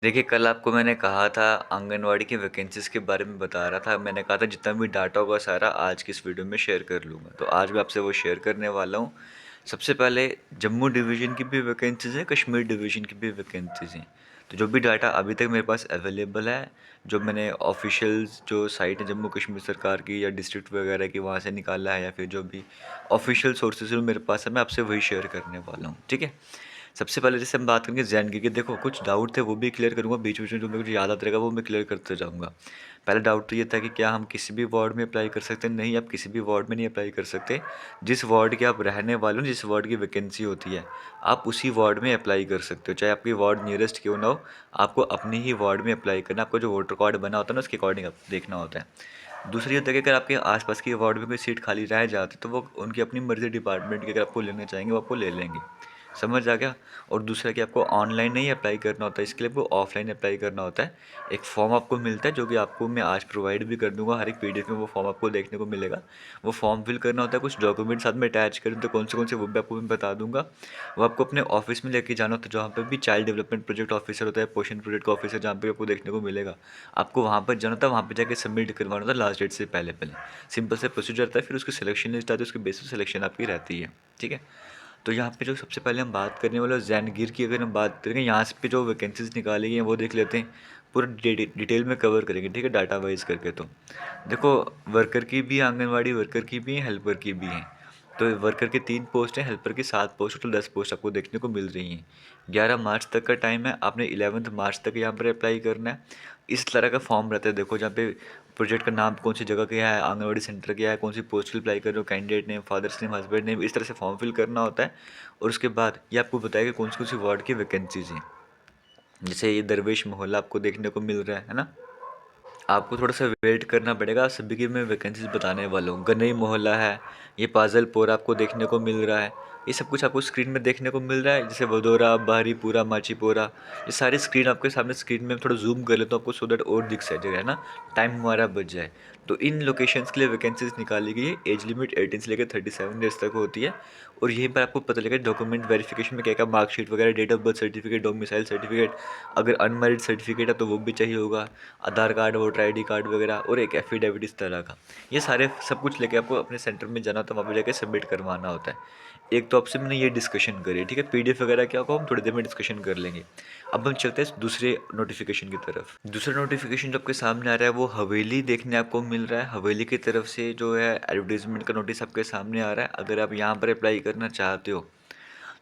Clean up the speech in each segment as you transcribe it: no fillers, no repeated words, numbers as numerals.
देखिए, कल आपको मैंने कहा था आंगनवाड़ी की वैकेंसीज़ के बारे में बता रहा था। मैंने कहा था जितना भी डाटा होगा सारा आज की इस वीडियो में शेयर कर लूँगा। तो आज मैं आपसे वो शेयर करने वाला हूँ। सबसे पहले जम्मू डिवीज़न की भी वैकेंसीज़ हैं, कश्मीर डिवीज़न की भी वैकेंसीज़ हैं। तो जो भी डाटा अभी तक मेरे पास अवेलेबल है, जो मैंने ऑफ़िशियल्स जो साइट है जम्मू कश्मीर सरकार की या डिस्ट्रिक्ट वगैरह की वहाँ से निकाला है या फिर जो भी ऑफ़िशियल सोर्सेज़ मेरे पास है, मैं आपसे वही शेयर करने वाला हूँ। ठीक है? सबसे पहले जैसे हम बात करेंगे ज़ैनगी की, देखो कुछ डाउट थे वो भी क्लियर करूँगा, बीच-बीच में जो मेरे को याद आता रहेगा वो मैं क्लियर करते जाऊँगा। पहला डाउट तो ये था कि क्या हम किसी भी वार्ड में अप्लाई कर सकते हैं? नहीं, आप किसी भी वार्ड में नहीं अप्लाई कर सकते। जिस वार्ड के आप रहने वाले हो, जिस वार्ड की वैकेंसी होती है, आप उसी वार्ड में अप्लाई कर सकते हो। चाहे आपकी वार्ड नियरेस्ट क्यों ना हो, आपको अपनी ही वार्ड में अप्लाई करना है। आपका जो वोटर कार्ड बना होता है ना, उसके अकॉर्डिंग आप देखना होता है। दूसरी होता है कि अगर आपके आस-पास की वार्ड में कोई सीट खाली रह जाती है, तो वो उनकी अपनी मर्ज़ी डिपार्टमेंट की, अगर आपको लेना चाहेंगे, वो आपको ले लेंगे। समझ आ गया? और दूसरा कि आपको ऑनलाइन नहीं अप्लाई करना होता है, इसके लिए आपको ऑफ़लाइन अप्लाई करना होता है। एक फॉर्म आपको मिलता है जो कि आपको मैं आज प्रोवाइड भी कर दूँगा, हर एक पीडीएफ में वो फॉर्म आपको देखने को मिलेगा। वो फॉर्म फिल करना होता है, कुछ डॉक्यूमेंट साथ में अटैच करें तो कौन से वो भी आपको मैं बता दूँगा। वो आपको अपने ऑफ़िस में लेके जाना होता है, जहाँ पे भी चाइल्ड डेवलपमेंट प्रोजेक्ट ऑफ़िसर होता है, पोषण प्रोजेक्ट का ऑफ़िसर जहाँ पे आपको देखने को मिलेगा। आपको वहाँ पर जाना था, वहाँ पे जाके सबमिट करवाना था लास्ट डेट से पहले-पहले। सिंपल सा प्रोसीजर था, फिर उसकी सिलेक्शन लिस्ट आती है, उसके बेस पे सिलेक्शन आपकी रहती है। ठीक है? तो यहाँ पे जो सबसे पहले हम बात करने वाले ज़ैनगिर की, अगर हम बात करेंगे यहाँ से पे जो वैकेंसीज़ निकाली गई हैं वो देख लेते हैं। पूरा डिटेल में कवर करेंगे, ठीक है, डाटा वाइज़ करके। तो देखो, वर्कर की भी, आंगनवाड़ी वर्कर की भी हैं, हेल्पर की भी हैं। तो वर्कर की 3 पोस्ट हैं, हेल्पर की 7 पोस्ट, टोटल 10 पोस्ट आपको देखने को मिल रही हैं। 11 मार्च तक का टाइम है, आपने 11 मार्च तक यहाँ पर अप्लाई करना है। इस तरह का फॉर्म रहता है, देखो जहाँ पे प्रोजेक्ट का नाम कौन सी जगह क्या है, आंगनवाड़ी सेंटर क्या है, कौन सी पोस्ट पे अप्लाई कर रहे हो, candidate name, father's name, husband name, इस तरह से फॉर्म फिल करना होता है। और उसके बाद ये आपको बताएगा कौन सी वार्ड की वैकेंसीज़ हैं। जैसे ये दरवेश मोहल्ला आपको देखने को मिल रहा है ना? आपको थोड़ा-सा वेट करना पड़ेगा, सभी की मैं वैकेंसीज़ बताने वाला हूँ। गनई मोहल्ला है, ये पाज़लपुर आपको देखने को मिल रहा है। ये सब कुछ आपको स्क्रीन में देखने को मिल रहा है, जैसे वडोदरा, बाहरीपुरा, माचीपुरा, ये सारी स्क्रीन आपके सामने, स्क्रीन में थोड़ा ज़ूम कर लेता हूँ आपको, सो दैट और दिख सके, है ना? टाइम हमारा बच जाए। तो इन लोकेशंस के लिए वैकेंसीज़ निकाली गई है। एज लिमिट 18 से लेकर 37 ईयर्स तक होती है। और यहीं पर आपको पता लगेगा डॉक्यूमेंट वेरिफिकेशन में क्या-क्या, मार्कशीट वगैरह, date of birth certificate, domicile certificate, अगर अनमैरिड सर्टिफिकेट है तो वो भी चाहिए होगा, Aadhaar card, voter ID card वगैरह, और एक एफिडेविट इस तरह का। ये सारे सब कुछ लेके आपको अपने सेंटर में जाना होता है, वहाँ पे जाके सबमिट करवाना होता है। एक तो आपसे मैंने ये डिस्कशन करी, ठीक है? पीडीएफ वगैरह क्या होगा हम थोड़ी देर में डिस्कशन कर लेंगे। अब हम चलते हैं दूसरे नोटिफिकेशन की तरफ। दूसरा नोटिफिकेशन जो आपके सामने आ रहा है वो हवेली देखने आपको मिल रहा है। हवेली की तरफ से जो है एडवर्टाइजमेंट का नोटिस आपके सामने आ रहा है। अगर आप यहाँ पर अप्लाई करना चाहते हो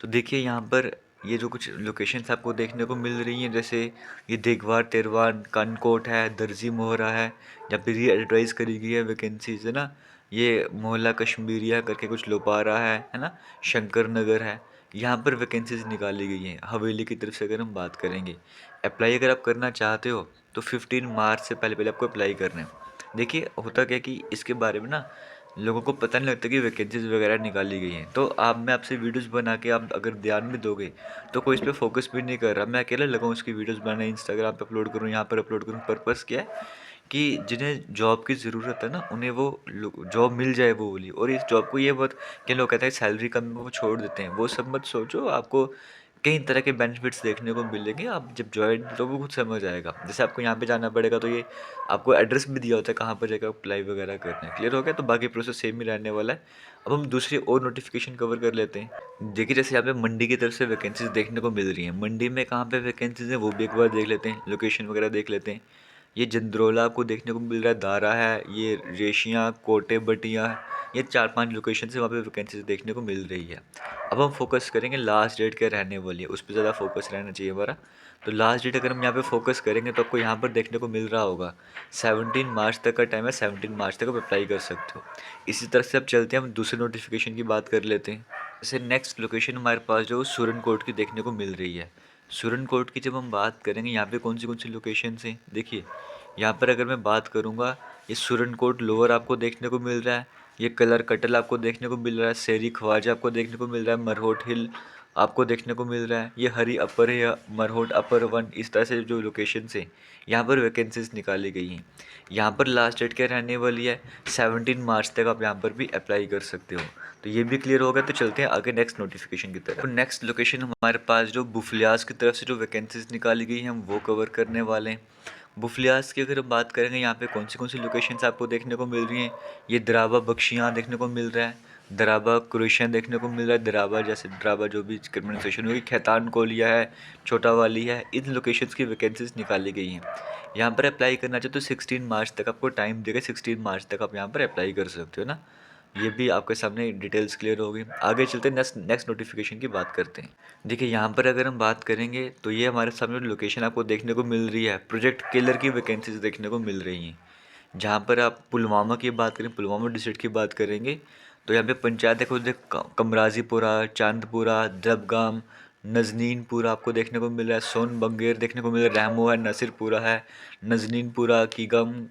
तो देखिए यहाँ पर ये जो कुछ लोकेशंस आपको देखने को मिल रही हैं, जैसे ये देगवार, तेरवान, कानकोट है, दर्जी मोहरा है, जहाँ पे री एडवर्टाइज करी गई है वैकेंसीज, है ना? ये मोहल्ला कश्मीरिया करके कुछ लोपारा है ना? शंकर नगर है। यहाँ पर वैकेंसीज निकाली गई हैं हवेली की तरफ से। अगर हम बात करेंगे, अप्लाई अगर आप करना चाहते हो तो 15 मार्च से पहले पहले आपको अप्लाई करना है। देखिए होता क्या है कि इसके बारे में ना लोगों को पता नहीं लगता कि वैकेंसीज़ वगैरह निकाली गई हैं। तो आप, मैं आपसे वीडियोज़ बना के आप अगर ध्यान भी दोगे, तो कोई इस पे फ़ोकस भी नहीं कर रहा। मैं अकेला लगा हूँ इसकी वीडियोज़ बनाने, इंस्टाग्राम पे अपलोड करूँ, यहाँ पर अपलोड करूँ। पर्पज़ क्या है कि जिन्हें जॉब की ज़रूरत है ना, उन्हें वो जॉब मिल जाए वो वाली। और इस जॉब को ये बहुत कि लोग कहते हैं सैलरी कम है वो छोड़ देते हैं, वो सब मत सोचो। आपको कई तरह के बेनिफिट्स देखने को मिलेंगे, आप जब ज्वाइन करोगे खुद समझ आएगा। जैसे आपको यहाँ पे जाना पड़ेगा तो ये आपको एड्रेस भी दिया होता है कहाँ पर जाकर अप्लाई वगैरह करना है। क्लियर हो गया? तो बाकी प्रोसेस सेम ही रहने वाला है। अब हम दूसरी और नोटिफिकेशन कवर कर लेते हैं। देखिए जैसे यहाँ पे मंडी की तरफ से वैकेंसीज देखने को मिल रही हैं। मंडी में कहाँ पे वैकेंसीज हैं वो भी एक बार देख लेते हैं, लोकेशन वगैरह देख लेते हैं। ये जंद्रोला आपको देखने को मिल रहा है, दारा है, ये रेशियाँ, कोटे बटिया, ये 4-5 लोकेशन से वहाँ पे वैकेंसीज देखने को मिल रही है। अब हम फोकस करेंगे लास्ट डेट क्या रहने वाली है, उस पर ज़्यादा फोकस रहना चाहिए हमारा। तो लास्ट डेट अगर हम यहाँ पे फोकस करेंगे तो आपको यहाँ पर देखने को मिल रहा होगा 17 मार्च तक का टाइम है। 17 मार्च तक आप अप्लाई कर सकते हो। इसी तरह से अब चलते हैं, हम दूसरे नोटिफिकेशन की बात कर लेते हैं। जैसे नेक्स्ट लोकेशन हमारे पास जो सुरनकोट की देखने को मिल रही है। सुरनकोट की जब हम बात करेंगे, यहाँ पे कौन सी लोकेशंस हैं, देखिए यहाँ पर अगर मैं बात करूँगा, ये सुरनकोट लोअर आपको देखने को मिल रहा है, ये कलर कटल आपको देखने को मिल रहा है, शेरी ख्वाजा आपको देखने को मिल रहा है, मरहोट हिल आपको देखने को मिल रहा है, ये हरी अपर है या मरहोट अपर वन, इस तरह से जो लोकेशन हैं यहाँ पर वैकेंसीज निकाली गई हैं। यहाँ पर लास्ट डेट क्या रहने वाली है, 17 मार्च तक आप यहाँ पर भी अप्लाई कर सकते हो। तो ये भी क्लियर हो गया। तो चलते हैं आगे नेक्स्ट नोटिफिकेशन की तरफ। तो नेक्स्ट लोकेशन हमारे पास जो बुफलियास की तरफ से जो वैकेंसीज निकाली गई हैं हम वो कवर करने वाले हैं। बुफलियास की अगर हम बात करेंगे यहाँ पे कौन सी लोकेशंस आपको देखने को मिल रही हैं। ये दराबा बख्शियाँ देखने को मिल रहा है, दराबा क्रोशियन देखने को मिल रहा है, दराबा जैसे दराबा जो भी प्रोनाउंसिएशन होगी, खैतान कोलिया है, छोटा वाली है, इन लोकेशंस की वैकेंसीज निकाली गई हैं। यहाँ पर अप्लाई करना चाहे तो 16 मार्च तक आपको टाइम देगा, 16 मार्च तक आप यहाँ पर अप्लाई कर सकते हो ना। ये भी आपके सामने डिटेल्स क्लियर हो गई। आगे चलते हैं नेक्स्ट नोटिफिकेशन की बात करते हैं। देखिए यहाँ पर अगर हम बात करेंगे तो ये हमारे सामने लोकेशन आपको देखने को मिल रही है, प्रोजेक्ट किलर की वैकेंसीज देखने को मिल रही हैं। जहाँ पर आप पुलवामा की बात करें, पुलवामा डिस्ट्रिक्ट की बात करेंगे तो यहाँ पे पंचायत है खुद कमराजीपुरा, चांदपुरा, दबगाम, नजनीनपुरा आपको देखने को मिल रहा है, सोन बंगेर देखने को मिल रहा है, रहमो है, नसीरपुरा है, नजनीनपुरा, कीगम,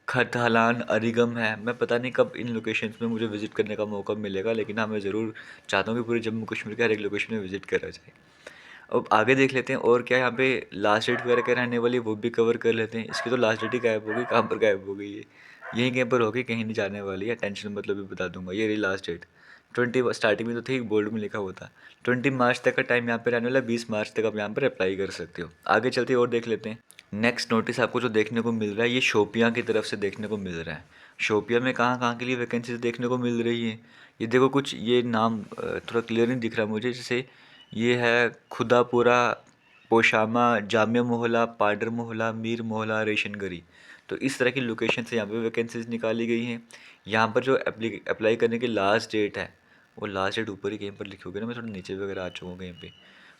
खतहलान, अरीगम है। मैं पता नहीं कब इन लोकेशंस में मुझे विज़िट करने का मौका मिलेगा, लेकिन हाँ मैं ज़रूर चाहता हूँ कि पूरे जम्मू कश्मीर के हर एक लोकेशन में विज़िट करा जाए। अब आगे देख लेते हैं और क्या यहाँ पे लास्ट डेट वगैरह क्या रहने वाली है वो भी कवर कर लेते हैं। इसकी तो लास्ट डेट ही गायब हो गई, कहाँ पर गायब हो गई है, यहीं कहीं पर होगी, कहीं नहीं जाने वाली है, टेंशन मतलब भी बता दूंगा। ये रही लास्ट डेट 20, स्टार्टिंग में तो थी बोल्ड में लिखा हुआ था 20 मार्च तक का टाइम यहाँ पे रहने वाला है, 20 मार्च तक आप यहाँ पर अप्लाई कर सकते हो। आगे चलते और देख लेते हैं। नेक्स्ट नोटिस आपको जो देखने को मिल रहा है ये शोपियाँ की तरफ से देखने को मिल रहा है। शोपियाँ में कहाँ कहाँ के लिए वैकेंसीज देखने को मिल रही है, ये देखो कुछ ये नाम थोड़ा क्लियर नहीं दिख रहा मुझे, जैसे ये है खुदापुरा, पोशामा, जामिया मोहल्ला, पाडर मोहल्ला, मीर मोहल्ला, रेशनगरी। तो इस तरह की लोकेशन से यहाँ पे वैकेंसीज निकाली गई हैं। यहाँ पर जो अप्लाई करने की लास्ट डेट है वो लास्ट डेट ऊपर ही कहीं पर लिखी होगी ना, मैं थोड़ा नीचे वगैरह आ चुका हूँ कहीं पे।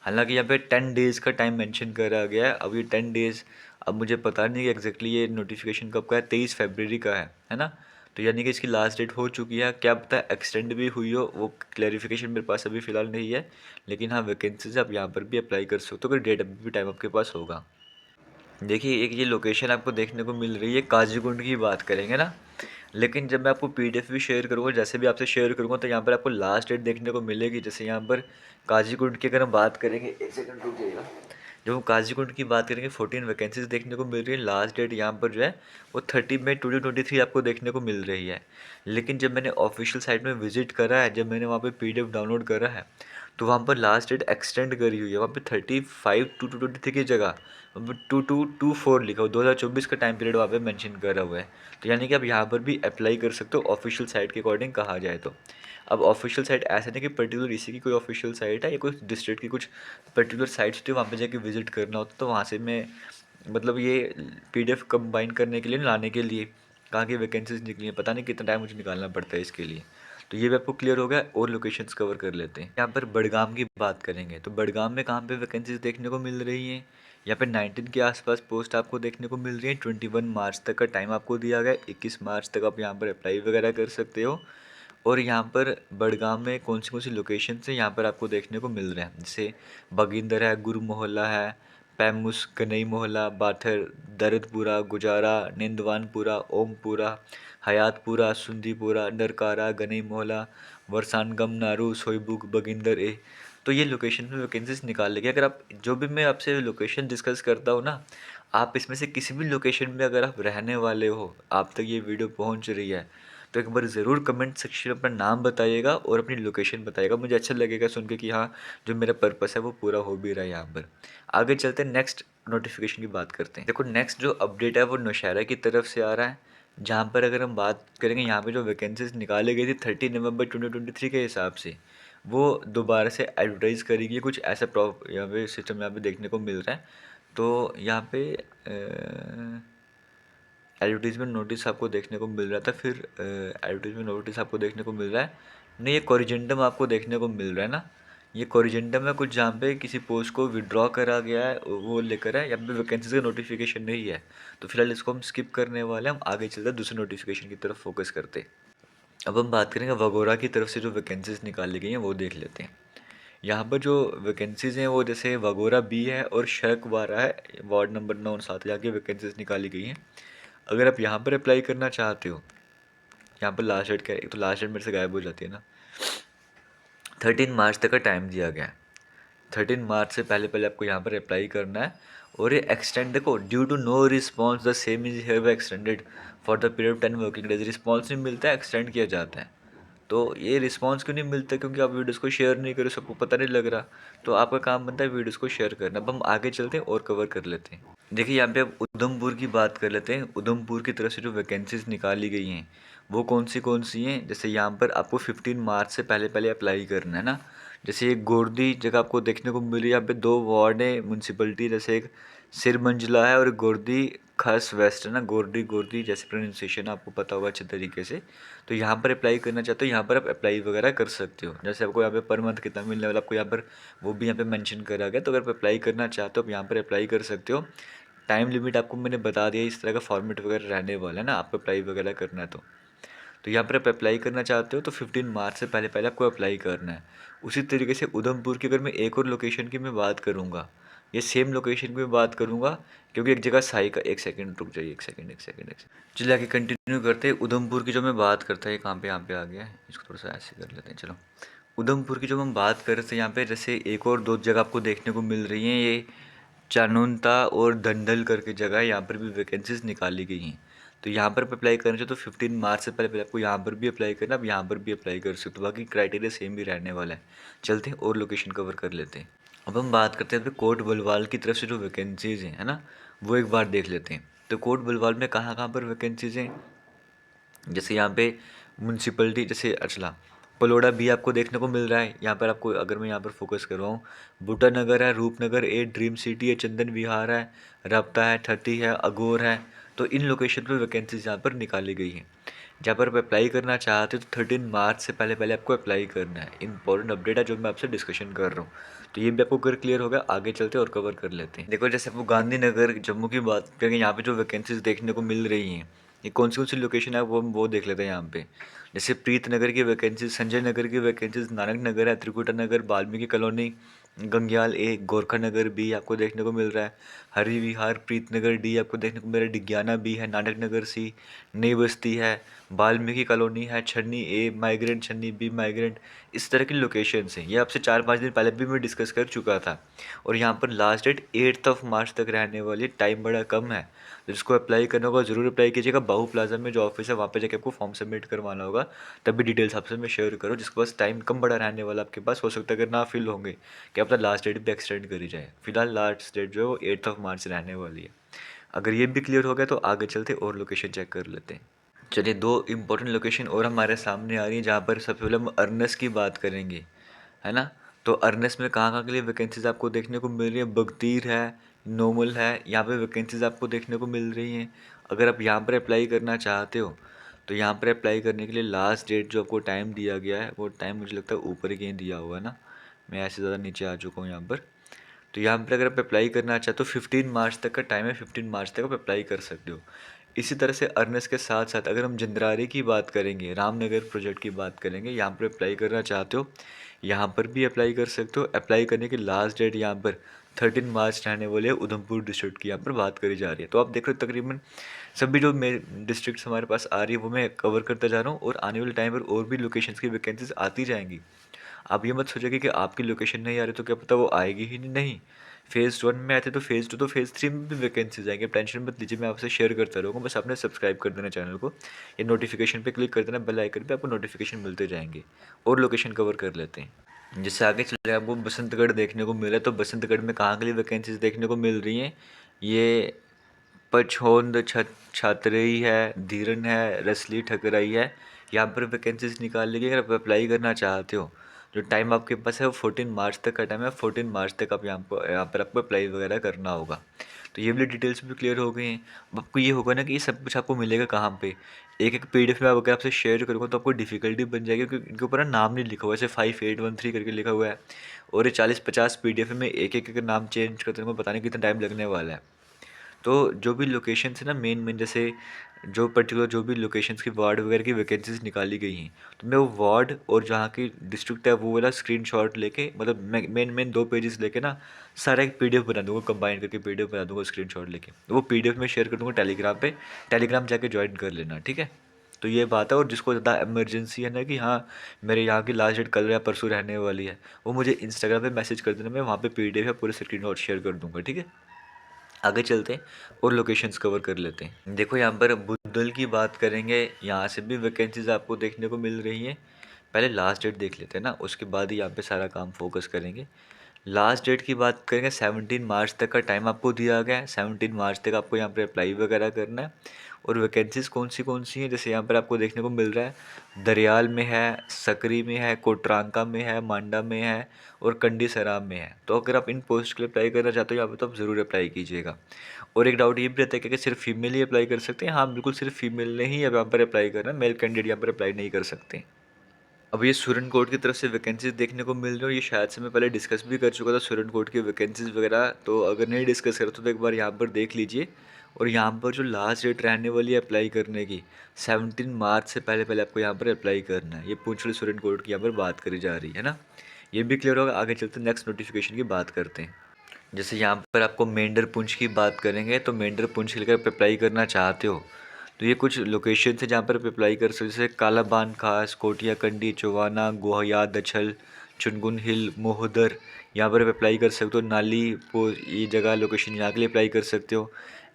हालांकि यहाँ पे 10 डेज़ का टाइम मेंशन करा गया है। अब ये 10 डेज़, अब मुझे पता नहीं कि एग्जैक्टली ये नोटिफिकेशन कब का है, 23 फरवरी का है ना। तो यानी कि इसकी लास्ट डेट हो चुकी है, क्या पता एक्सटेंड भी हुई हो, वो क्लैरिफिकेशन मेरे पास अभी फ़िलहाल नहीं है। लेकिन हाँ वैकेंसीज आप यहाँ पर भी अप्लाई कर सकते हो अगर डेट अभी भी टाइम आपके पास होगा। देखिए एक ये लोकेशन आपको देखने को मिल रही है, काजीकुंड की बात करेंगे ना, लेकिन जब मैं आपको पीडीएफ भी शेयर करूँगा, जैसे भी आपसे शेयर करूँगा, तो यहाँ पर आपको लास्ट डेट देखने को मिलेगी। जैसे यहाँ पर काजीकुंड की अगर हम बात करेंगे, एक सेकंड रुक जाइएगा। जब हम काजीकुंड की बात करेंगे 14 वैकेंसीज देखने को मिल रही है। लास्ट डेट यहाँ पर जो है वो 30 मई 2023 आपको देखने को मिल रही है। लेकिन जब मैंने ऑफिशियल साइट में विजिट करा है, जब मैंने वहाँ पे पीडीएफ डाउनलोड करा है, तो वहाँ पर लास्ट डेट एक्सटेंड करी हुई है। वहाँ पे 35/2/2023 की जगह 22/2/24 लिखा हुआ, 2024 का टाइम पीरियड वहाँ पे मेंशन करा हुआ है। तो यानी कि आप यहाँ पर भी अप्लाई कर सकते हो ऑफिशियल साइट के अकॉर्डिंग कहा जाए तो। अब ऑफिशियल साइट ऐसा नहीं कि पर्टिकुलर इसी की कोई ऑफिशियल साइट है या कोई डिस्ट्रिक्ट की कुछ पर्टिकुलर साइट्स थी, वहाँ पे जाके विजिट करना होता तो वहाँ से मैं मतलब ये पीडीएफ कंबाइन करने के लिए, लाने के लिए कहाँ की वैकेंसीज निकली हैं, पता नहीं कितना टाइम मुझे निकालना पड़ता है इसके लिए। तो ये भी आपको क्लियर हो गया। और लोकेशंस कवर कर लेते हैं। यहाँ पर बडगाम की बात करेंगे तो बडगाम में कहाँ पे वैकेंसीज देखने को मिल रही हैं। यहाँ पे 19 के आसपास पोस्ट आपको देखने को मिल रही है। 21 मार्च तक का टाइम आपको दिया गया है, 21 मार्च तक आप यहाँ पर अप्लाई वगैरह कर सकते हो। और यहाँ पर बडगाम में कौन सी लोकेशन से यहाँ पर आपको देखने को मिल रहे हैं, जैसे बगिंदर है, गुरु मोहल्ला है, पैमुस, कनई मोहल्ला, बाथर, दरदपुरा, गुजारा, निंदवानपुरा, ओमपुरा, हयातपुरा, सुंदीपुरा, नरकारा, गनई मोहल्ला, वरसानगम, नारू, सोईबुग, बगिंदर ए। तो ये लोकेशन में वैकेंसीज निकाल लेंगे। अगर आप जो भी मैं आपसे लोकेशन डिस्कस करता हूँ ना, आप इसमें से किसी भी लोकेशन में अगर आप रहने वाले हो, आप तक ये वीडियो पहुँच रही है, तो एक बार ज़रूर कमेंट सेक्शन में अपना नाम बताइएगा और अपनी लोकेशन बताइएगा। मुझे अच्छा लगेगा सुन के कि हाँ जो मेरा पर्पस है वो पूरा हो भी रहा है यहाँ पर। आगे चलते हैं, नेक्स्ट नोटिफिकेशन की बात करते हैं। देखो नेक्स्ट जो अपडेट है वो नौशहरा की तरफ से आ रहा है, जहाँ पर अगर हम बात करेंगे यहाँ पे जो वैकेंसीज निकाली गई थी 30 नवंबर 2023 के हिसाब से, वो दोबारा से एडवर्टाइज़ करेगी। कुछ ऐसा यहाँ पे सिस्टम यहाँ पे देखने को मिल रहा है। तो यहाँ पे एडवर्टीज़मेंट नोटिस आपको देखने को मिल रहा था, फिर एडवर्टीज़मेंट नोटिस आपको देखने को मिल रहा है। नहीं, ये कोरिजेंडम आपको देखने को मिल रहा है ना, ये कोरिजेंडम है कुछ जहाँ पे किसी पोस्ट को विड्रॉ करा गया है वो लेकर है, यहाँ पे वैकेंसीज का नोटिफिकेशन नहीं है। तो फिलहाल इसको हम स्किप करने वाले हैं, हम आगे चलते हैं दूसरे नोटिफिकेशन की तरफ फोकस करते हैं। अब हम बात करेंगे वगोरा की तरफ से जो वैकेंसीज निकाली गई हैं वो देख लेते हैं। यहाँ पर जो वैकेंसीज़ हैं वो जैसे वगोरा बी है और शर्कवारा है, वार्ड नंबर 9 और 7 यहाँ की वैकेंसीज निकाली गई हैं। अगर आप यहाँ पर अप्लाई करना चाहते हो, यहाँ पर लास्ट डेट क्या है, एक तो लास्ट डेट मेरे से गायब हो जाती है ना, 13 मार्च तक का टाइम दिया गया है। 13 मार्च से पहले पहले आपको यहाँ पर अप्लाई करना है। और ये एक्सटेंड देखो, due to no response the same is here extended for the period of 10 working days. Response नहीं मिलता है, एक्सटेंड किया जाता है। तो ये रिस्पॉन्स क्यों नहीं मिलता? क्योंकि आप वीडियोज़ को शेयर नहीं कर रहे, सबको पता नहीं लग रहा। तो आपका काम बनता है वीडियोज़ को शेयर करना। अब हम आगे चलते हैं और कवर कर लेते हैं। देखिए यहाँ पे अब उधमपुर की बात कर लेते हैं। उधमपुर की तरफ से जो वैकेंसीज़ निकाली गई हैं वो कौन सी हैं? जैसे यहाँ पर आपको 15 मार्च से पहले पहले अप्लाई करना है ना। जैसे एक गोरदी जगह आपको देखने को मिली, यहाँ पे 2 वार्ड है म्यूनसिपलिटी, जैसे एक सिर मंजिला है और गोरदी खास वेस्ट है ना। गोरदी गोरदी जैसे प्रोनाउंसिएशन आपको पता होगा अच्छे तरीके से। तो यहाँ पर अप्लाई करना चाहते हो, यहाँ पर आप अप्लाई वगैरह कर सकते हो। जैसे आपको यहाँ पे पर मंथ कितना मिलने वाला आपको यहाँ पर वो भी यहाँ पे मेंशन करा गया। तो अगर आप अप्लाई करना चाहते हो आप यहाँ पर अप्लाई कर सकते हो। टाइम लिमिट आपको मैंने बता दिया, इस तरह का फॉर्मेट वगैरह रहने वाला है ना, आपको अप्लाई वगैरह करना है तो यहाँ पर आप अप्लाई करना चाहते हो तो 15 मार्च से पहले पहले आपको अप्लाई करना है। उसी तरीके से उधमपुर की अगर मैं एक और लोकेशन की मैं बात करूँगा, ये सेम लोकेशन की मैं बात करूँगा, क्योंकि एक जगह साई का, एक सेकंड रुक जाइए, एक सेकंड। चलिए आगे कंटिन्यू करते हैं। उधमपुर की जो मैं बात करता है, ये कहाँ पे यहाँ पे आ गया है, इसको थोड़ा सा ऐसे कर लेते हैं। चलो उधमपुर की जो हम बात कर रहे थे, यहाँ पे जैसे एक और 2 जगह आपको देखने को मिल रही हैं। ये चानुनता और धंधल करके जगह है, यहाँ पर भी वैकेंसीज निकाली गई हैं। तो यहाँ पर अप्लाई करना चाहिए तो 15 मार्च से पहले पहले आपको यहाँ पर भी अप्लाई करना, अब यहाँ पर भी अप्लाई कर सकते हो। बाकी क्राइटेरिया सेम ही रहने वाला है। चलते हैं और लोकेशन कवर कर लेते हैं। अब हम बात करते हैं तो कोट बलवाल की तरफ से जो वैकेंसीज़ हैं, है ना, वो एक बार देख लेते हैं। तो कोट बलवाल में कहाँ कहाँ पर वैकेंसीज़ हैं? जैसे यहाँ पे म्यूनसिपलिटी, जैसे अचला पलोड़ा भी आपको देखने को मिल रहा है। यहाँ पर आपको अगर मैं यहाँ पर फोकस करवाऊँ, बूटा नगर है, रूपनगर ए, ड्रीम सिटी है, चंदन विहार है, राब्ता है, 30 है, अगोर है। तो इन लोकेशन पर वैकेंसीज यहाँ पर निकाली गई हैं। जहाँ पर आप अप्लाई करना चाहते हो तो 13 मार्च से पहले पहले आपको अप्लाई करना है। इंपॉर्टेंट अपडेट है जो मैं आपसे डिस्कशन कर रहा हूँ। तो ये भी आपको अगर क्लियर हो गया, आगे चलते और कवर कर लेते हैं। देखो जैसे आपको गांधीनगर जम्मू की बात करेंगे, यहाँ पे जो वैकेंसीज देखने को मिल रही हैं, ये कौन सी लोकेशन है वो देख लेते हैं यहाँ पे। जैसे प्रीत नगर की वैकेंसीज, संजय नगर की वैकेंसीज, नानक नगर है, त्रिकुटा नगर, वाल्मीकि कॉलोनी, गंग्याल ए, गोरखा नगर बी आपको देखने को मिल रहा है, हरि विहार, प्रीत नगर डी आपको देखने को मिल रहा है, डिग्याना बी है, नानक नगर सी, नई बस्ती है, वाल्मीकि कॉलोनी है, छन्नी ए माइग्रेंट, छन्नी बी माइग्रेंट। इस तरह की लोकेशन हैं। ये आपसे 4-5 दिन पहले भी मैं डिस्कस कर चुका था। और यहाँ पर लास्ट डेट 8 मार्च तक रहने वाली, टाइम बड़ा कम है। तो जिसको अप्लाई करना होगा ज़रूर अप्लाई कीजिएगा। बाहू प्लाजा में जो ऑफिस है वहाँ पे जाके आपको फॉर्म सबमिट करवाना होगा, तभी डिटेल्स आपसे मैं शेयर करूँ। जिसके पास टाइम कम बड़ा रहने वाला आपके पास, हो सकता है अगर ना फिल होंगे क्या पता लास्ट डेट भी एक्सटेंड करी जाए। फिलहाल लास्ट डेट जो है वो 8 मार्च रहने वाली है। अगर ये भी क्लियर हो गया तो आगे चलते और लोकेशन चेक कर लेते हैं। चलिए 2 इम्पोर्टेंट लोकेशन और हमारे सामने आ रही है, जहाँ पर सबसे पहले हम अर्नस की बात करेंगे, है ना। तो अर्नस में कहाँ कहाँ के लिए वैकेंसीज आपको देखने को मिल रही है? बगतीर है, नोमल है, यहाँ पे वैकेंसीज आपको देखने को मिल रही हैं। अगर आप यहाँ पर अप्लाई करना चाहते हो तो यहाँ पर अप्लाई करने के लिए लास्ट डेट जो आपको टाइम दिया गया है, वो टाइम मुझे लगता है ऊपर ही कहीं दिया हुआ है ना, मैं ऐसे ज़्यादा नीचे आ चुका हूँ यहाँ पर। तो यहाँ पर अगर आप अप्लाई करना चाहते हो 15 मार्च तक का टाइम है, 15 मार्च तक आप अप्लाई कर सकते हो। इसी तरह से अर्नेस के साथ साथ अगर हम जंद्रारे की बात करेंगे, रामनगर प्रोजेक्ट की बात करेंगे, यहाँ पर अप्लाई करना चाहते हो, यहाँ पर भी अप्लाई कर सकते हो। अप्लाई करने की लास्ट डेट यहाँ पर 13 मार्च रहने वाली है। उधमपुर डिस्ट्रिक्ट की यहाँ पर बात करी जा रही है। तो आप देख रहे हो तकरीबन सभी जो मेरे डिस्ट्रिक्ट्स हमारे पास आ रही है वो मैं कवर करता जा रहा हूँ, और आने वाले टाइम पर और भी लोकेशंस की वैकेंसीज आती जाएंगी। आप ये मत सोचिए कि आपकी लोकेशन नहीं आ रही तो क्या पता वो आएगी ही नहीं। फेज़ 1 में आते तो फेज़ 2 तो फेज़ 3 में भी वैकेंसीज आएंगे। टेंशन मत लीजिए, मैं आपसे शेयर करता रहूँगा। बस आपने सब्सक्राइब कर देना चैनल को, ये नोटिफिकेशन पे क्लिक कर देना, बेल आइकन पे, आपको नोटिफिकेशन मिलते जाएंगे। और लोकेशन कवर कर लेते हैं। जिससे आगे चले आपको बसंतगढ़ देखने को मिला, तो बसंतगढ़ में कहाँ के लिए वैकेंसीज देखने को मिल रही हैं? ये पचहोंद छात्रई है, धीरन है, रसली ठकराई है, यहाँ पर वैकेंसीज निकाल गई। अगर आप अप्लाई करना चाहते हो, जो टाइम आपके पास है वो 14 मार्च तक का टाइम है। 14 मार्च तक आप यहाँ पर आपको अप्लाई वगैरह करना होगा। तो ये वाली डिटेल्स भी क्लियर हो गई हैं। अब आपको ये होगा ना कि ये सब कुछ आपको मिलेगा कहाँ पे? एक एक पीडीएफ में अगर आपसे शेयर करूँगा तो आपको डिफिकल्टी बन जाएगी, क्योंकि इनके ऊपर ना नाम नहीं लिखा हुआ है, जैसे 5813 करके लिखा हुआ है, और ये 40-50 पीडीएफ में एक एक नाम चेंज करते हैं, पता नहीं कितना टाइम लगने वाला है। तो जो भी लोकेशंस है ना, मेन मेन जैसे जो पर्टिकुलर जो भी लोकेशंस की वार्ड वगैरह की वैकेंसीज निकाली गई हैं, तो मैं वो वार्ड और जहाँ की डिस्ट्रिक्ट है वो वाला स्क्रीनशॉट लेके, मतलब मेन मेन 2 पेजेस लेके ना, सारा एक पीडीएफ बना दूंगा, कंबाइन करके पीडीएफ बना दूंगा स्क्रीनशॉट लेके। तो वो पीडीएफ में शेयर कर दूंगा टेलीग्राम पे, टेलीग्राम जाके ज्वाइन कर लेना, ठीक है। तो ये बात है। और जिसको ज़्यादा इमरजेंसी है ना कि हाँ मेरे यहाँ की लास्ट डेट कल या परसों रहने वाली है, वो मुझे इंस्टाग्राम पे मैसेज कर देना, मैं वहाँ पे पीडीएफ या पूरे स्क्रीनशॉट शेयर कर दूंगा, ठीक है। आगे चलते हैं और लोकेशंस कवर कर लेते हैं। देखो यहाँ पर बुद्धल की बात करेंगे, यहाँ से भी वैकेंसीज आपको देखने को मिल रही हैं। पहले लास्ट डेट देख लेते हैं ना, उसके बाद ही यहाँ पे सारा काम फोकस करेंगे। लास्ट डेट की बात करेंगे, 17 मार्च तक का टाइम आपको दिया गया है। 17 मार्च तक आपको यहाँ पर अप्लाई वगैरह करना है। और वैकेंसीज़ कौन सी हैं, जैसे यहाँ पर आपको देखने को मिल रहा है दरियाल में है, सकरी में है, कोटरांका में है, मांडा में है और कंडी सराम में है। तो अगर आप इन पोस्ट के लिए अप्लाई करना चाहते हो यहाँ पे, तो आप ज़रूर अप्लाई कीजिएगा। और एक डाउट ये भी रहता है कि सिर्फ फीमेल ही अप्लाई कर सकते हैं। हाँ बिल्कुल, सिर्फ फीमेल ने ही अब यहाँ पर अप्लाई करना है, मेल कैंडिडेट यहाँ पर अप्लाई नहीं कर सकते। अब ये सुरन कोट की तरफ से वैकेंसीज देखने को मिल रही हो, ये शायद से मैं पहले डिस्कस भी कर चुका था सुरन कोट की वैकेंसीज वगैरह, तो अगर नहीं डिस्कस करा तो एक बार यहाँ पर देख लीजिए। और यहाँ पर जो लास्ट डेट रहने वाली है अप्लाई करने की, 17 मार्च से पहले पहले आपको यहाँ पर अप्लाई करना है। ये पूंछड़ी सुरन कोट की यहाँ पर बात करी जा रही है ना, ये भी क्लियर होगा। आगे चलते नेक्स्ट नोटिफिकेशन की बात करते हैं। जैसे यहाँ पर आपको मेंढर पुंछ की बात करेंगे, तो मेंढर पुंछ के लिए अगर अप्लाई करना चाहते हो तो ये कुछ लोकेशन है जहाँ पर आप अप्लाई कर सकते हो, जैसे कालाबान खास, कोटिया कंडी, चोवाना, गोहया, दछल, चुनगुन हिल, मोहदर, यहाँ पर आप अप्लाई कर सकते हो। नाली पो ये जगह लोकेशन यहाँ के लिए अप्लाई कर सकते हो।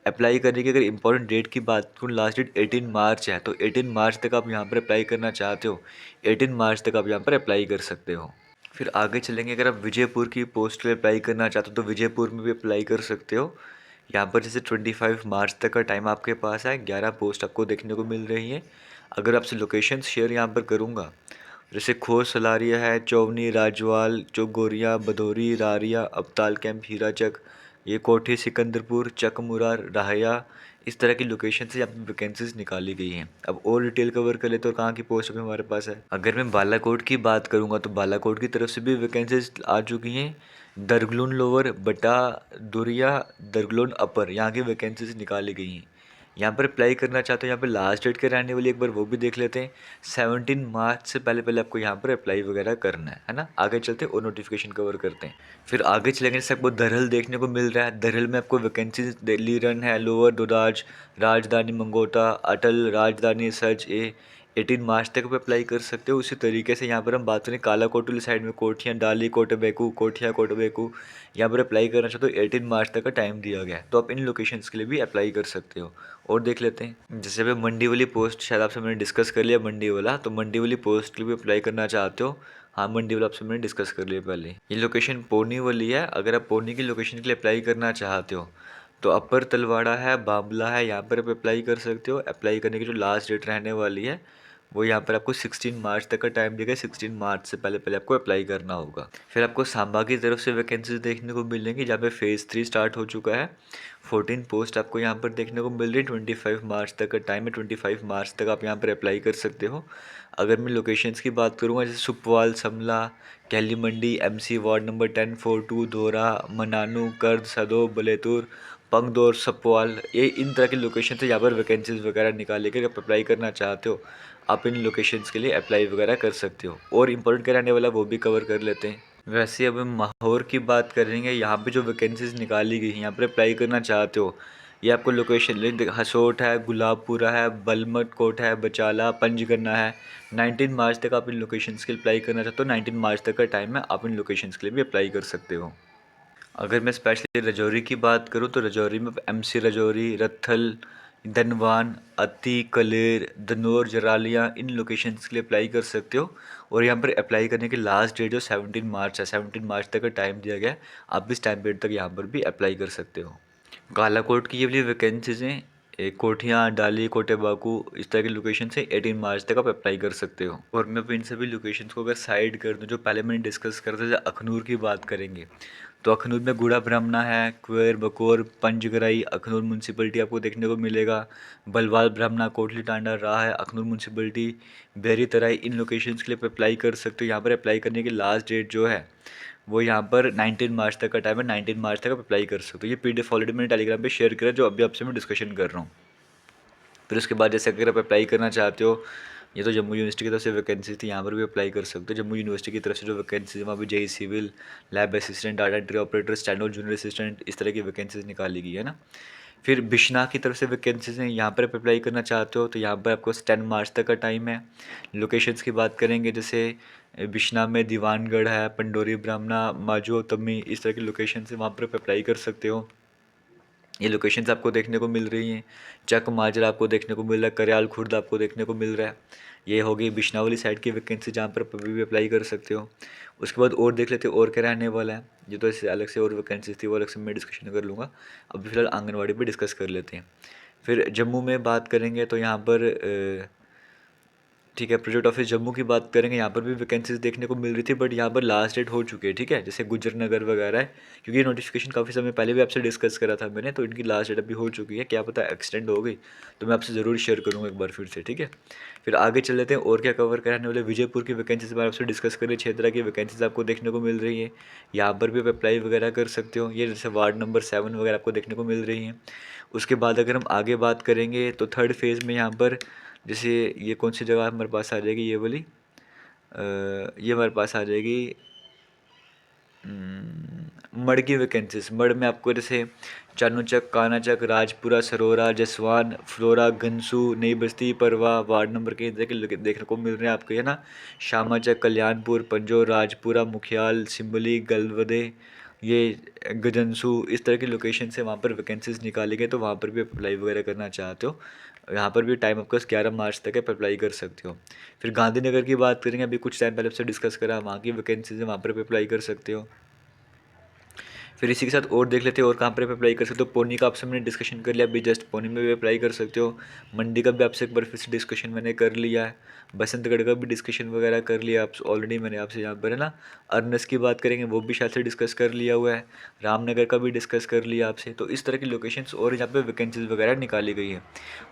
अप्लाई करने की अगर इंपॉर्टेंट डेट की बात करूँ, लास्ट डेट 18 मार्च है, तो 18 मार्च तक आप यहाँ पर अप्लाई करना चाहते हो, 18 मार्च तक आप यहाँ पर अप्लाई कर सकते हो। फिर आगे चलेंगे, अगर आप विजयपुर की पोस्ट के लिए अप्लाई करना चाहते हो तो विजयपुर में भी अप्लाई कर सकते हो। यहाँ पर जैसे 25 मार्च तक का टाइम आपके पास है, 11 पोस्ट आपको देखने को मिल रही हैं। अगर आपसे लोकेशन शेयर यहाँ पर करूँगा, जैसे खो सलारिया है, चौवनी, राजवाल, चौगोरिया, भदौरी, रारिया, अबताल कैंप, हीराचक, ये कोठी, सिकंदरपुर, चकमुरा, राहया, इस तरह की लोकेशन से यहाँ पे वैकेंसीज निकाली गई हैं। अब और डिटेल कवर कर ले तो कहाँ की पोस्ट अभी हमारे पास है। अगर मैं बालाकोट की बात करूँगा तो बालाकोट की तरफ से भी वैकेंसीज आ चुकी हैं। दरगलून लोअर, बटा दुरिया, दरगलून अपर, यहाँ की वैकेंसीज निकाली गई हैं। यहाँ पर अप्लाई करना चाहते हो, यहाँ पर लास्ट डेट के रहने वाली एक बार वो भी देख लेते हैं। 17 मार्च से पहले पहले आपको यहाँ पर अप्लाई वगैरह करना है ना। आगे चलते हैं और नोटिफिकेशन कवर करते हैं। फिर आगे चलेंगे, जैसे आपको दरहल देखने को मिल रहा है। दरहल में आपको वैकेंसी दिल्ली रन है, लोअर दुदाज, राजधानी मंगोटा, अटल, राजधानी सच ए, 18 मार्च तक आप अप्लाई कर सकते हो। उसी तरीके से यहाँ पर हम बात करें काला कोटली साइड में, कोठियाँ, डाली, कोटबेकू, कोठिया, कोटबेकू, यहाँ पर अप्लाई करना चाहते हो, 18 मार्च तक का टाइम दिया गया है। तो आप इन लोकेशंस के लिए भी अप्लाई कर सकते हो। और देख लेते हैं, जैसे अभी मंडी वाली पोस्ट शायद आपसे मैंने डिस्कस कर लिया मंडी वाला, तो मंडी वाली पोस्ट के लिए भी अप्लाई करना चाहते हो। हाँ मंडी वाला आपसे मैंने डिस्कस कर लिया पहले। ये लोकेशन पोनी वाली है। अगर आप पोनी की लोकेशन के लिए अप्लाई करना चाहते हो तो अपर तलवाड़ा है, बाबला है, यहाँ पर आप अप्लाई कर सकते हो। अप्लाई करने की जो लास्ट डेट रहने वाली है वो यहाँ पर आपको 16 मार्च तक का टाइम दिया गया। 16 मार्च से पहले पहले आपको अप्लाई करना होगा। फिर आपको सांबा की तरफ से वैकेंसीज देखने को मिलेंगी, जहाँ पे फेज़ 3 स्टार्ट हो चुका है। 14 पोस्ट आपको यहाँ पर देखने को मिल रही है। 25 मार्च तक का टाइम है, 25 मार्च तक आप यहाँ पर अप्लाई कर सकते हो। अगर मैं लोकेशंस की बात करूँगा, जैसे सुपवाल, समला, कैली मंडी, एमसी वार्ड नंबर 10, 42, धोरा, मनानू, कर्द, सदो, बलेतुर, पंगदौर, सपवाल, ये इन तरह की लोकेशन से यहाँ पर वैकेंसीज वगैरह निकाले के आप अप्लाई करना चाहते हो, आप इन लोकेशंस के लिए अप्लाई वगैरह कर सकते हो। और इम्पोर्टेंट क्या रहने वाला वो भी कवर कर लेते हैं। वैसे अब हम माहौर की बात करेंगे। यहाँ पे जो वैकेंसीज निकाली गई हैं, यहाँ पर अप्लाई करना चाहते हो, ये आपको लोकेशन हसोट है, गुलाबपुरा है, बलमट कोट है, बचाला, पंजगन्ना है। 19 मार्च तक आप इन लोकेशंस के लिए अप्लाई करना चाहते हो। 19 मार्च तक का टाइम है, आप इन लोकेशंस के लिए भी अप्लाई कर सकते हो। अगर मैं स्पेशली रजौरी की बात करूँ तो रजौरी में एमसी रजौरी, रत्थल, धनवान, अत्ती, कलेर, दनौर, जरालिया, इन लोकेशंस के लिए अप्लाई कर सकते हो। और यहाँ पर अप्लाई करने की लास्ट डेट जो 17 मार्च है, 17 मार्च तक का टाइम दिया गया है। आप इस टाइम पीरियड तक यहाँ पर भी अप्लाई कर सकते हो। कालाकोट की ये वाली वैकेंसीज हैं, एक कोठियाँ, डाली, कोटेबाकू, इस तरह की लोकेशन से 18 मार्च तक आप अप्लाई कर सकते हो। और मैं इन सभी लोकेशंस को अगर साइड कर दूँ, जो पहले मैंने डिस्कस कर था, जैसे अखनूर की बात करेंगे तो अखनूर में गुड़ा ब्राह्मणा है, कुएर, बकोर, पंचगराई, अखनूर म्यूनसिपलिटी आपको देखने को मिलेगा। बलवाल ब्राह्मणा, कोटली टांडा, राह है, अखनूर म्यूनसिपलिटी, बेरी तराई, इन लोकेशंस के लिए अप्लाई कर सकते हो। यहाँ पर अप्लाई करने की लास्ट डेट जो है वो यहाँ पर 19 मार्च तक का टाइम है। 19 मार्च तक आप अप्लाई कर सकते हो। ये पीडीएफ ऑलरेडी मैंने टेलीग्राम पे शेयर किया, जो अभी आपसे मैं डिस्कशन कर रहा हूँ। फिर उसके बाद जैसे अगर आप अप्लाई करना चाहते हो, ये तो जम्मू यूनिवर्सिटी की तरफ से वैकेंसी थी, यहाँ पर भी अप्लाई कर सकते हो। जम्मू यूनिवर्सिटी की तरफ से जो वैकेंसी है वहाँ पर JE civil, lab assistant, data entry operator, steno junior assistant, इस तरह की वैकेंसीज निकाली गई है ना। फिर बिश्ना की तरफ से वैकेंसीज हैं, यहाँ पर आप अप्लाई करना चाहते हो तो यहाँ पर आपको 10 मार्च तक का टाइम है। लोकेशंस की बात करेंगे, जैसे बिश्ना में दीवानगढ़ है, पंडोरी ब्राह्मणा, माजो तमी, इस तरह की लोकेशन से वहाँ पर आप अप्लाई कर सकते हो। ये लोकेशंस आपको देखने को मिल रही हैं। चक माजरा आपको देखने को मिल रहा है, करयाल खुर्द आपको देखने को मिल रहा है। ये हो गई बिश्नावली साइड की वैकेंसी जहाँ पर अभी भी अप्लाई कर सकते हो। उसके बाद और देख लेते हैं और क्या रहने वाला है। ये तो इससे अलग से और वैकेंसीज थी, वो अलग से मैं डिस्कशन कर लूँगा। अभी फ़िलहाल आंगनवाड़ी पे डिस्कस कर लेते हैं। फिर जम्मू में बात करेंगे तो यहाँ पर ठीक है, प्रोजेक्ट ऑफिस जम्मू की बात करेंगे, यहाँ पर भी वैकेंसीज देखने को मिल रही थी, बट यहाँ पर लास्ट डेट हो चुकी है। ठीक है, जैसे गुजर नगर वगैरह है, क्योंकि ये नोटिफिकेशन काफ़ी समय पहले भी आपसे डिस्कस करा था मैंने, तो इनकी लास्ट डेट अभी हो चुकी है। क्या पता एक्सटेंड हो गई, तो मैं आपसे ज़रूर शेयर करूँगा एक बार फिर से। ठीक है, फिर आगे चल लेते हैं और क्या कवर कराने वाले। विजयपुर की वैकेंसीज मैं आपसे डिस्कस करें, 6 तरह की वैकेंसीज आपको देखने को मिल रही है। यहाँ पर भी आप अप्लाई वगैरह कर सकते हो। ये जैसे वार्ड नंबर 7 वगैरह आपको देखने को मिल रही हैं। उसके बाद अगर हम आगे बात करेंगे तो थर्ड फेज़ में यहाँ पर जैसे ये कौन सी जगह हमारे पास आ जाएगी, ये वाली ये हमारे पास आ जाएगी मड़ की वैकेंसीज। मड़ में आपको जैसे चानूचक, कानाचक, राजपुरा, सरोरा, जसवान, फ्लोरा, गंसू, नई बस्ती, परवा वार्ड नंबर के देखने को मिल रहे हैं आपको, है ना। शामाचक, कल्याणपुर, पंजोर, राजपुरा, मुखियाल, सिम्बली, गलवदे, ये गजनसू, इस तरह की लोकेशन से वहाँ पर वैकेंसीज निकाली गई, तो वहाँ पर भी अप्लाई वगैरह करना चाहते हो, यहाँ पर भी टाइम आपका 11 मार्च तक है, अप्लाई कर सकते हो। फिर गांधीनगर की बात करेंगे, अभी कुछ टाइम पहले आपसे डिस्कस करा, वहाँ की वैकेंसीज है, वहाँ पर भी अप्लाई कर सकते हो। फिर इसी के साथ और देख लेते हैं और कहाँ पर भी अप्लाई कर सकते हो। पोनी का आपसे मैंने डिस्कशन कर लिया, अभी जस्ट पोनी में भी अप्लाई कर सकते हो। मंडी का भी आपसे एक बार फिर से डिस्कशन मैंने कर लिया है। बसंतगढ़ का भी डिस्कशन वगैरह कर लिया आप ऑलरेडी, मैंने आपसे यहाँ पर, है ना। अर्नस की बात करेंगे, वो भी शायद से डिस्कस कर लिया हुआ है। रामनगर का भी डिस्कस कर लिया आपसे। तो इस तरह की लोकेशंस और यहाँ पे वैकेंसीज वगैरह निकाली गई है।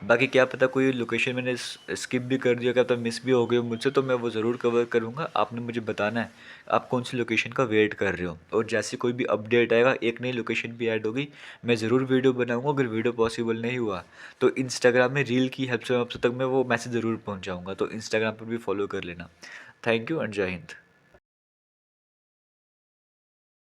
बाकी क्या पता कोई लोकेशन मैंने स्किप भी कर दिया, क्या पता मिस भी हो गई हो मुझसे, तो मैं वो ज़रूर कवर करूँगा। आपने मुझे बताना है आप कौन सी लोकेशन का वेट कर रहे हो, और जैसे कोई भी अपडेट आएगा, एक नई लोकेशन भी ऐड होगी, मैं ज़रूर वीडियो बनाऊंगा। अगर वीडियो पॉसिबल नहीं हुआ तो इंस्टाग्राम में रील की हेल्प से आप तक मैं वो मैसेज ज़रूर पहुंचाऊंगा, तो इंस्टाग्राम पर भी फॉलो कर लेना। थैंक यू एंड जय हिंद।